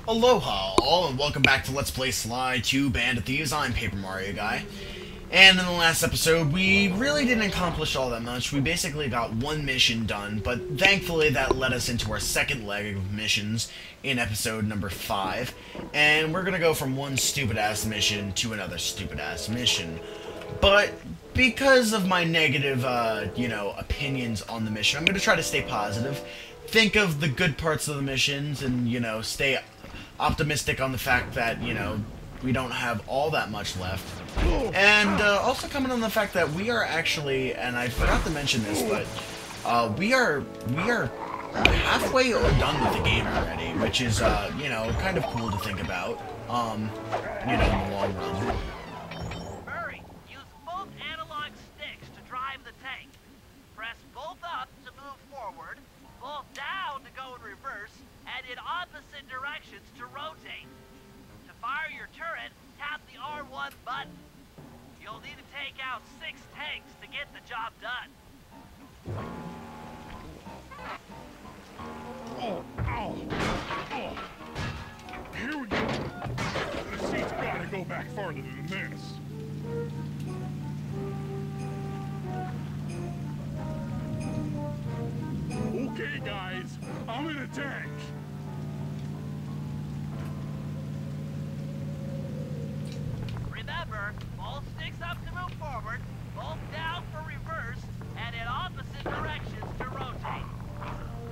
Aloha all, and welcome back to Let's Play Sly 2 Band of Thieves. I'm Paper Mario Guy. And in the last episode, we really didn't accomplish all that much. We basically got one mission done, but thankfully that led us into our second leg of missions in episode number 5. And we're gonna go from one stupid-ass mission to another stupid-ass mission. But because of my negative, opinions on the mission, I'm gonna try to stay positive. Think of the good parts of the missions and, stay optimistic on the fact that, we don't have all that much left. And also coming on the fact that we are actually, and I forgot to mention this, but we are halfway done with the game already, which is, kind of cool to think about, in the long run. Hurry! Use both analog sticks to drive the tank. Press both up to move forward, both down to go in reverse, and in opposite directions to rotate. To fire your turret, tap the R1 button. You'll need to take out 6 tanks to get the job done. Here we go. The seat's gotta go back farther than this. Okay, guys, I'm in a tank. Remember, both sticks up to move forward, both down for reverse, and in opposite directions to rotate.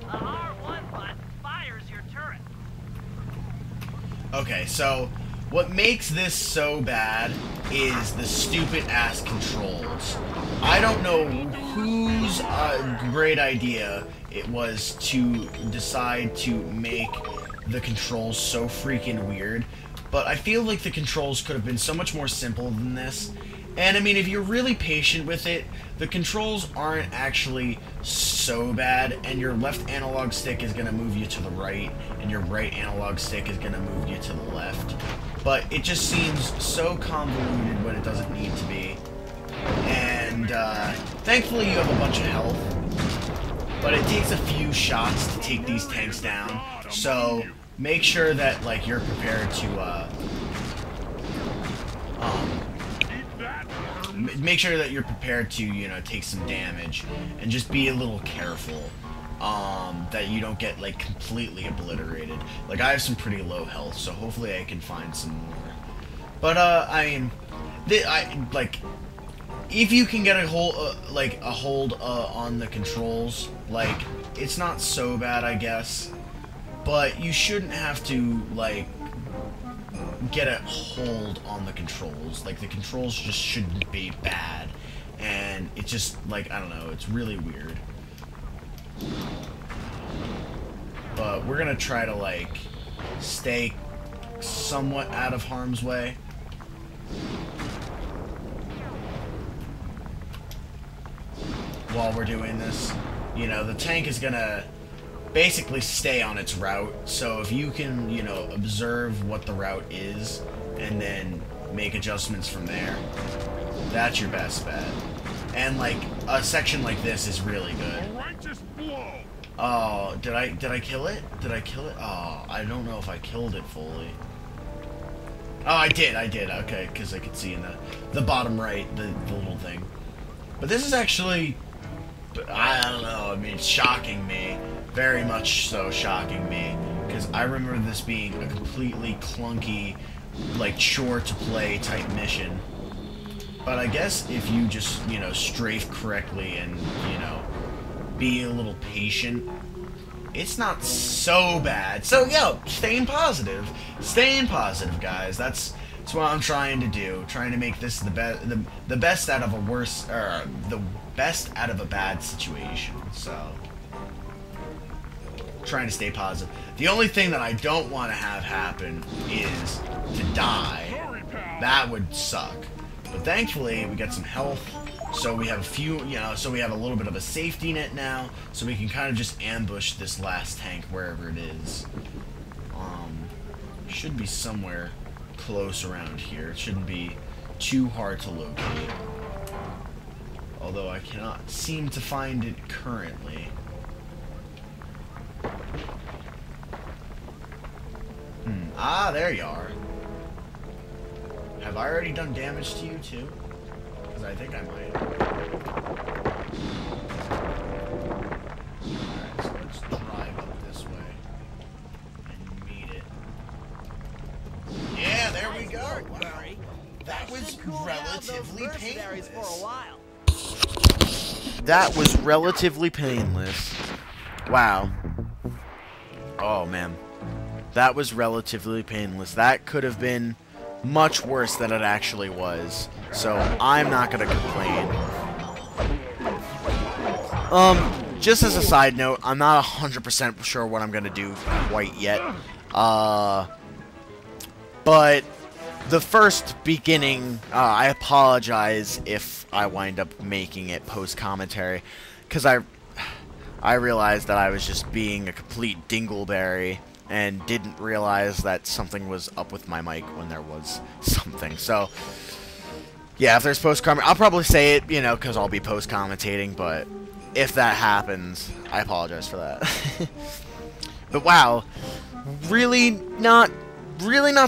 The R1 button fires your turret. Okay, so what makes this so bad is the stupid-ass controls. I don't know whose great idea it was to decide to make the controls so freaking weird, but I feel like the controls could have been so much more simple than this. And I mean, if you're really patient with it, the controls aren't actually so bad, and your left analog stick is going to move you to the right, and your right analog stick is going to move you to the left. But it just seems so convoluted when it doesn't need to be. And thankfully you have a bunch of health, but it takes a few shots to take these tanks down, so make sure that, like, you're prepared to, make sure that you're prepared to, take some damage, and just be a little careful, that you don't get, like, completely obliterated. Like, I have some pretty low health, so hopefully I can find some more. But, I mean, if you can get a hold on the controls, like, it's not so bad, I guess. But you shouldn't have to, like, get a hold on the controls. Like, the controls just shouldn't be bad. And it's just, like, I don't know, it's really weird. But we're gonna try to, like, stay somewhat out of harm's way. While we're doing this. The tank is gonna basically stay on its route, so if you can, observe what the route is, and then make adjustments from there, that's your best bet. And, like, a section like this is really good. Oh, did I kill it? Did I kill it? Oh, I don't know if I killed it fully. Oh, I did, okay, because I could see in the bottom right, the little thing. But this is actually, I don't know, I mean, it's shocking me. Very much so shocking me, because I remember this being a completely clunky, like, chore-to-play type mission. But I guess if you just, strafe correctly and, be a little patient, it's not so bad. So, staying positive. Staying positive, guys. That's what I'm trying to do. Trying to make this the best out of the best out of a bad situation. So, trying to stay positive. The only thing that I don't want to have happen is to die. That would suck. But thankfully, we got some health, so we have a few, so we have a little bit of a safety net now, so we can kind of just ambush this last tank wherever it is. Should be somewhere close around here. It shouldn't be too hard to locate. Although I cannot seem to find it currently. Hmm. Ah, there you are. Have I already done damage to you, too? Because I think I might. Alright, so let's drive up this way. And meet it. Yeah, there we go! Wow. That was relatively painless. For a while. That was relatively painless. Wow. Oh, man. That was relatively painless. That could have been much worse than it actually was. So, I'm not gonna complain. Just as a side note, I'm not 100% sure what I'm gonna do quite yet. But the first beginning, I apologize if I wind up making it post-commentary, because I realized that I was just being a complete dingleberry and didn't realize that something was up with my mic when there was something. So, yeah, if there's post-comment, I'll probably say it, you know, because I'll be post-commentating, but if that happens, I apologize for that. But wow, really not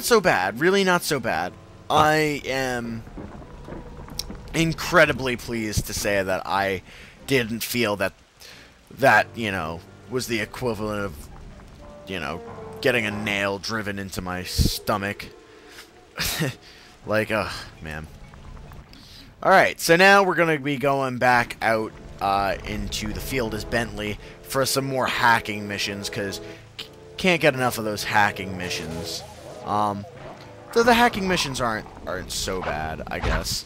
so bad. Really not so bad. I am incredibly pleased to say that I didn't feel that, you know, was the equivalent of, you know, getting a nail driven into my stomach. Like, man. Alright, so now we're going to be going back out into the field as Bentley for some more hacking missions, because can't get enough of those hacking missions. Though the hacking missions aren't so bad, I guess.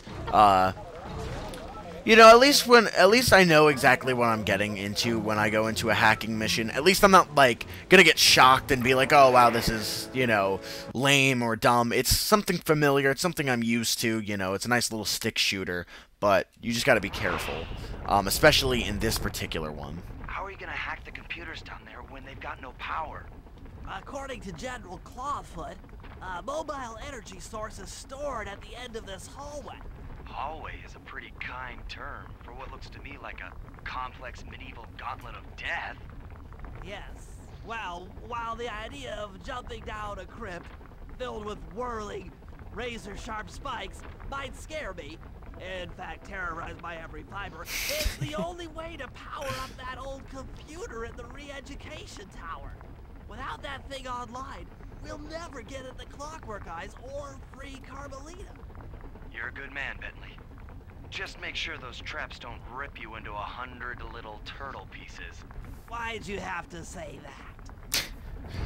You know, at least I know exactly what I'm getting into when I go into a hacking mission. At least I'm not, like, gonna get shocked and be like, oh, wow, this is, you know, lame or dumb. It's something familiar. It's something I'm used to, you know. It's a nice little stick shooter, but you just gotta be careful, especially in this particular one. How are you gonna hack the computers down there when they've got no power? According to General Clawfoot, a mobile energy source is stored at the end of this hallway. Hallway is a pretty kind term for what looks to me like a complex medieval gauntlet of death. Yes. Well, while the idea of jumping down a crypt filled with whirling, razor-sharp spikes might scare me, in fact terrorize my every fiber, it's the only way to power up that old computer in the re-education tower. Without that thing online, we'll never get at the Clockwork Eyes or free Carmelita. You're a good man, Bentley. Just make sure those traps don't rip you into 100 little turtle pieces. Why'd you have to say that?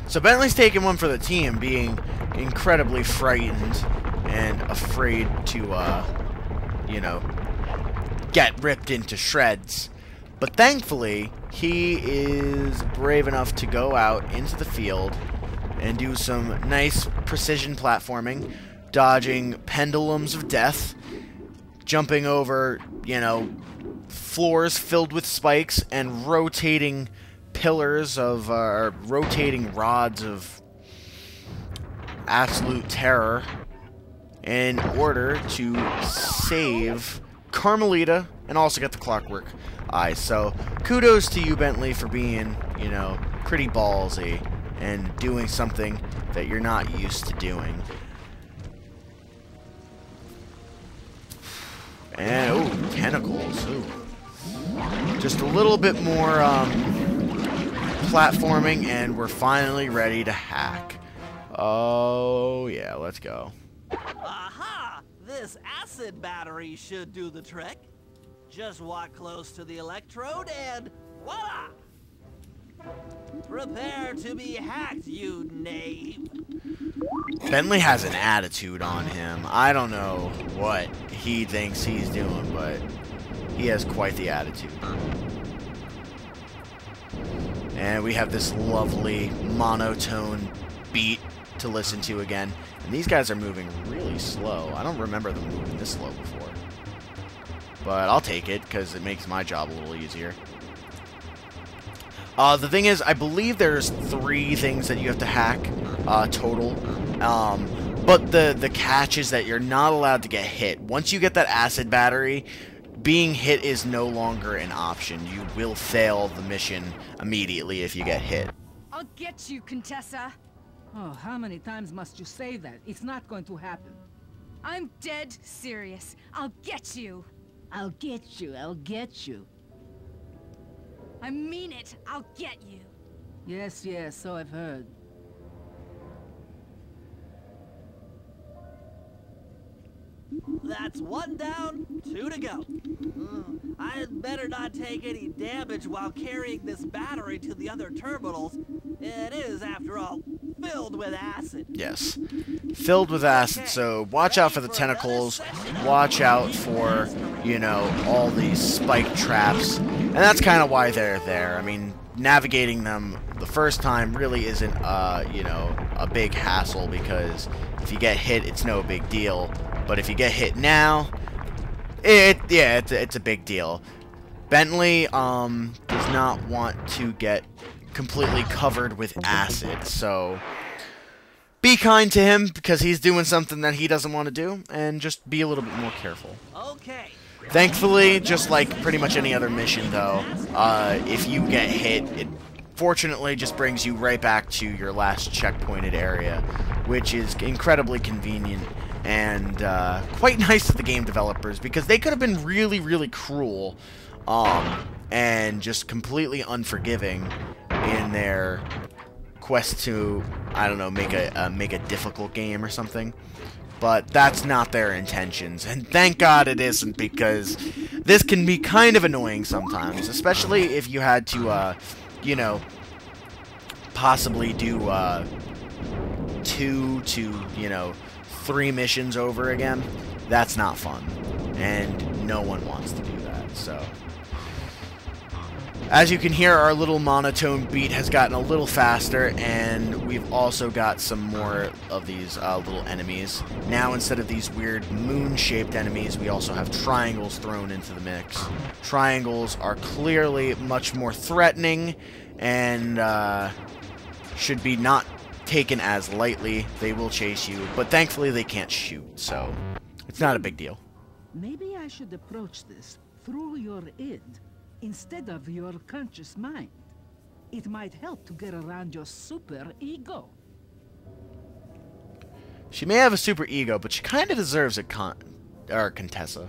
So Bentley's taking one for the team, being incredibly frightened and afraid to, you know, get ripped into shreds. But thankfully, he is brave enough to go out into the field and do some nice precision platforming, dodging pendulums of death, jumping over, you know, floors filled with spikes, and rotating pillars of, rotating rods of absolute terror in order to save Carmelita and also get the Clockwork Eye. So, kudos to you, Bentley, for being, you know, pretty ballsy and doing something that you're not used to doing. And, oh, tentacles. Ooh. Just a little bit more platforming, and we're finally ready to hack. Oh, yeah, let's go. Aha! This acid battery should do the trick. Just walk close to the electrode and voila! Prepare to be hacked, you knave. Bentley has an attitude on him. I don't know what he thinks he's doing, but he has quite the attitude. And we have this lovely monotone beat to listen to again. And these guys are moving really slow. I don't remember them moving this slow before. But I'll take it, because it makes my job a little easier. The thing is, I believe there's 3 things that you have to hack, total. But the catch is that you're not allowed to get hit. Once you get that acid battery, being hit is no longer an option. You will fail the mission immediately if you get hit. I'll get you, Contessa. Oh, how many times must you say that? It's not going to happen. I'm dead serious. I'll get you. I'll get you, I'll get you. I mean it. I'll get you. Yes, yes, so I've heard. That's 1 down, 2 to go. I'd better not take any damage while carrying this battery to the other terminals. It is, after all, filled with acid. Yes. Filled with acid, so watch out for the tentacles. Watch out for, you know, all these spike traps. And that's kind of why they're there. I mean, navigating them the first time really isn't, you know, a big hassle, because if you get hit, it's no big deal. But if you get hit now, it's a big deal. Bentley does not want to get completely covered with acid, so be kind to him, because he's doing something that he doesn't want to do, and just be a little bit more careful. Okay. Thankfully, just like pretty much any other mission, though, if you get hit, it fortunately just brings you right back to your last checkpointed area, which is incredibly convenient and quite nice of the game developers, because they could have been really, really cruel and just completely unforgiving in their quest to, I don't know, make a difficult game or something. But that's not their intentions, and thank God it isn't, because this can be kind of annoying sometimes, especially if you had to, you know, possibly do 2 to, you know, 3 missions over again. That's not fun, and no one wants to do that, so. As you can hear, our little monotone beat has gotten a little faster, and we've also got some more of these little enemies. Now, instead of these weird moon-shaped enemies, we also have triangles thrown into the mix. Triangles are clearly much more threatening, and should be not taken as lightly. They will chase you, but thankfully they can't shoot, so it's not a big deal. Maybe I should approach this through your id, instead of your conscious mind. It might help to get around your super ego. She may have a super ego, but she kind of deserves a Contessa.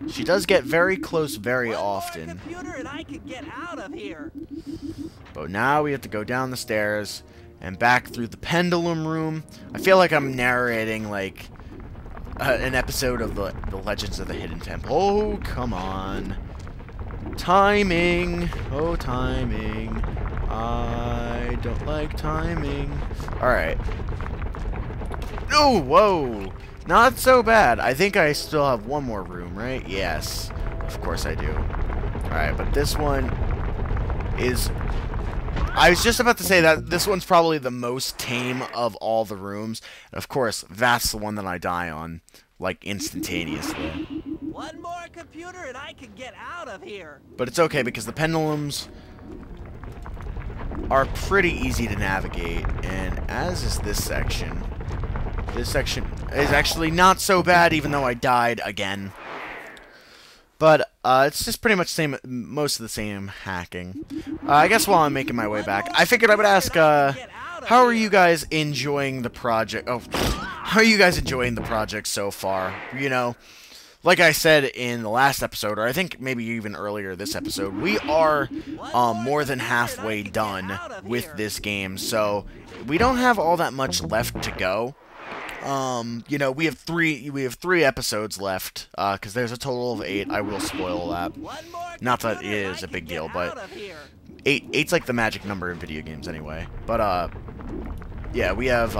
She does get very close very often. Computer and I can get out of here. But now we have to go down the stairs and back through the pendulum room. I feel like I'm narrating, like, an episode of the Legends of the Hidden Temple. Oh, come on. Timing. Oh, timing. I don't like timing. Alright. Oh, whoa. Not so bad. I think I still have one more room, right? Yes. Of course I do. Alright, but this one is... I was just about to say that this one's probably the most tame of all the rooms. And of course, that's the one that I die on, like, instantaneously. One more computer and I can get out of here. But it's okay, because the pendulums are pretty easy to navigate, and as is this section. This section is actually not so bad, even though I died again. But it's just pretty much most of the same hacking. I guess while I'm making my way back, I figured I would ask, how are you guys enjoying the project? Oh, how are you guys enjoying the project so far? You know, like I said in the last episode, or I think maybe even earlier this episode, we are more than halfway done with this game, so we don't have all that much left to go. You know, we have three episodes left, because there's a total of 8. I will spoil that. Not that it is a big deal, but 8's like the magic number in video games anyway. But, yeah, we have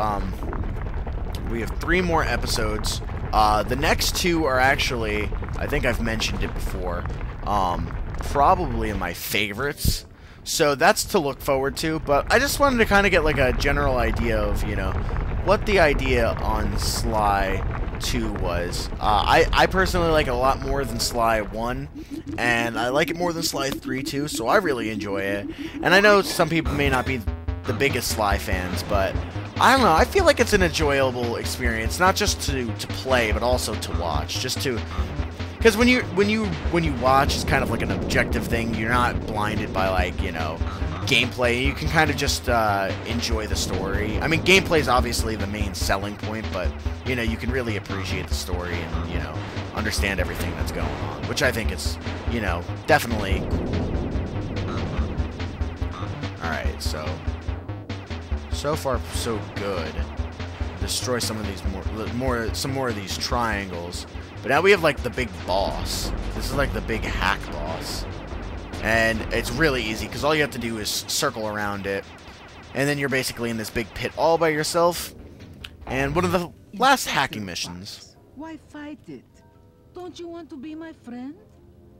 3 more episodes. The next 2 are actually, I think I've mentioned it before, probably my favorites. So that's to look forward to, but I just wanted to kind of get like a general idea of, you know, what the idea on Sly 2 was. I personally like it a lot more than Sly 1, and I like it more than Sly 3 too, so I really enjoy it. And I know some people may not be the biggest Sly fans, but I don't know, I feel like it's an enjoyable experience, not just to play, but also to watch, just to... Because when you watch, it's kind of like an objective thing. You're not blinded by, like, you know, gameplay. You can kind of just enjoy the story. I mean, gameplay is obviously the main selling point, but, you know, you can really appreciate the story and, you know, understand everything that's going on, which I think is, you know, definitely cool. Alright, so far, so good. Destroy some of these some more of these triangles. But now we have, like, the big boss. This is, like, the big hack boss. And it's really easy, because all you have to do is circle around it. And then you're basically in this big pit all by yourself. And one of the last hacking missions. Why fight it? Don't you want to be my friend?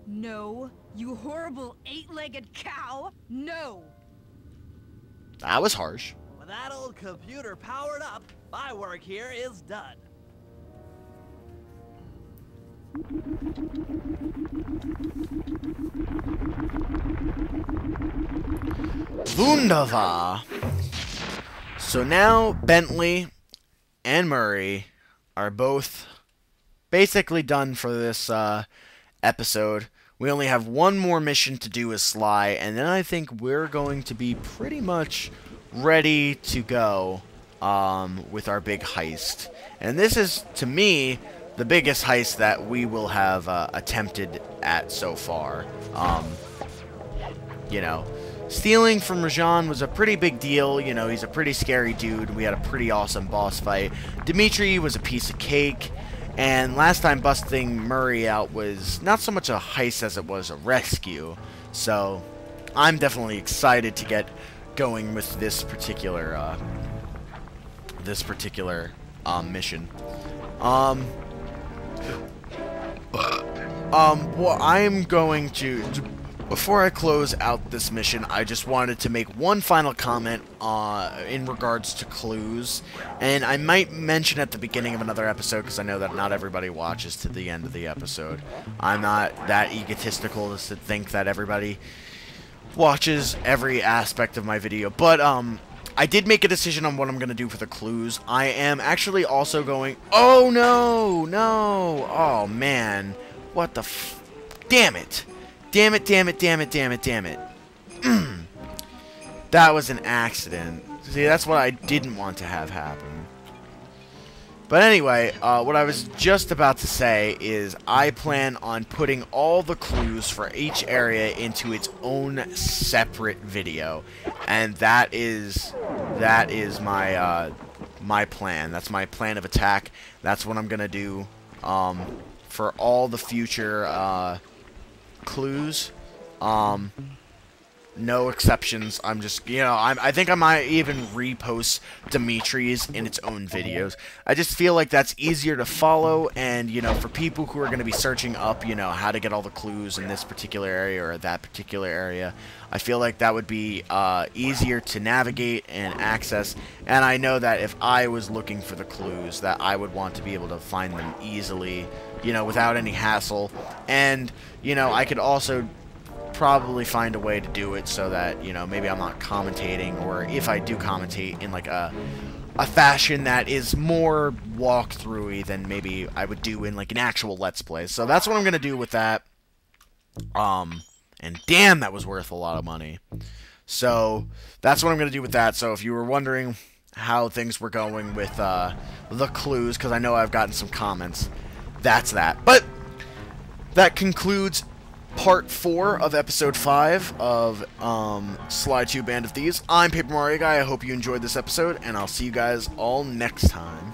No, you horrible 8-legged cow. No. That was harsh. With that old computer powered up, my work here is done. Wunderbar. So now Bentley and Murray are both basically done for this episode. We only have one more mission to do as Sly, and then I think we're going to be pretty much ready to go with our big heist. And this is, to me, the biggest heist that we will have attempted at so far. You know, stealing from Rajan was a pretty big deal. You know, he's a pretty scary dude. We had a pretty awesome boss fight. Dimitri was a piece of cake. And last time busting Murray out was not so much a heist as it was a rescue. So, I'm definitely excited to get going with this particular mission. Well, I'm going to, before I close out this mission, I just wanted to make one final comment in regards to clues, and I might mention at the beginning of another episode, because I know that not everybody watches to the end of the episode. I'm not that egotistical as to think that everybody watches every aspect of my video, but, I did make a decision on what I'm going to do for the clues. I am actually also going... Oh, no! No! Oh, man. What the damn it! Damn it, damn it, damn it, damn it, damn it. That was an accident. See, that's what I didn't want to have happen. But anyway, what I was just about to say is I plan on putting all the clues for each area into its own separate video. And that is my my plan. That's my plan of attack. That's what I'm gonna do for all the future clues. No exceptions. I'm just, you know, I think I might even repost Dimitri's in its own videos. I just feel like that's easier to follow, and, you know, for people who are going to be searching up, you know, how to get all the clues in this particular area or that particular area, I feel like that would be easier to navigate and access, and I know that if I was looking for the clues, that I would want to be able to find them easily, you know, without any hassle, and, you know, I could also probably find a way to do it so that, you know, maybe I'm not commentating, or if I do commentate in like a fashion that is more walkthrough-y than maybe I would do in like an actual Let's Play. So that's what I'm gonna do with that. And damn, that was worth a lot of money. So that's what I'm gonna do with that. So if you were wondering how things were going with the clues, because I know I've gotten some comments, that's that. But that concludes Part 4 of Episode 5 of Sly 2 Band of Thieves. I'm Paper Mario Guy. I hope you enjoyed this episode, and I'll see you guys all next time.